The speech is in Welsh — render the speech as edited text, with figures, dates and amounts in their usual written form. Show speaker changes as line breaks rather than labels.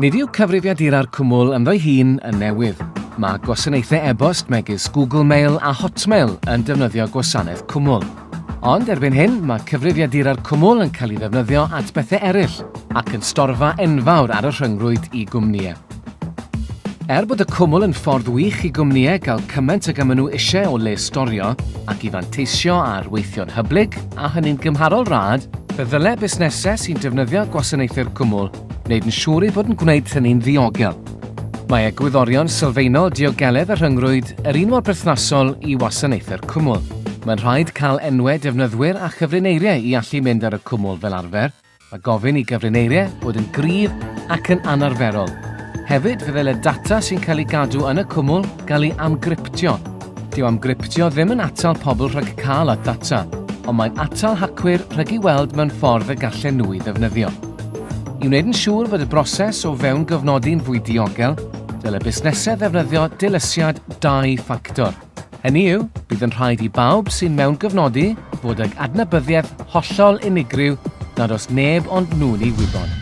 Nid yw cyfrifiadura'r cwmwl ynddo'i hun yn newydd. Mae gwasanaethau e-bost megis Google Mail a Hotmail yn defnyddio gwasanaeth cwmwl. Ond erbyn hyn, mae cyfrifiadura'r cwmwl yn cael ei ddefnyddio at bethau eraill ac yn storfa enfawr ar y rhyngrwyd i gwmnïau. Bod y cwmwl yn ffordd wych i gwmnïau gael cymaint ag ym nhw eisiau o le storio ac i fanteisio ar weithio'n hyblyg a hynny'n gymharol rad, fe ddylai busnesau sy'n defnyddio gwasanaethau'r cwmwl wneud yn siŵr ei bod yn gwneud hynny'n ddiogel. Mae egwyddorion sylfaenol diogeledd y rhyngrwyd yr un mor berthnasol i wasanaethau'r cwmwl. Mae'n rhaid cael enwau defnyddwyr a chyfrineiriau i allu mynd ar y cwmwl fel arfer, a gofyn i gyfrineiriau bod yn gryf ac yn anarferol. Hefyd, fe ddylai data sy'n cael ei gadw yn y cwmwl gael ei amgryptio. Dyw amgryptio ddim yn atal pobl rhag cael y data, ond mae'n atal hacwyr rhag i weld mewn ffordd y gallen nhw i ddefnyddio. I wneud yn siŵr fod y broses o fewn gyfnodi'n fwy diogel, dylai busnesau ddefnyddio dilysiad 2 ffactor. Hynny yw, bydd yn rhaid i bawb sy'n mewn gyfnodi fod ag adnabyddiaeth hollol unigryw nad oes neb ond nhw'n ei wybod.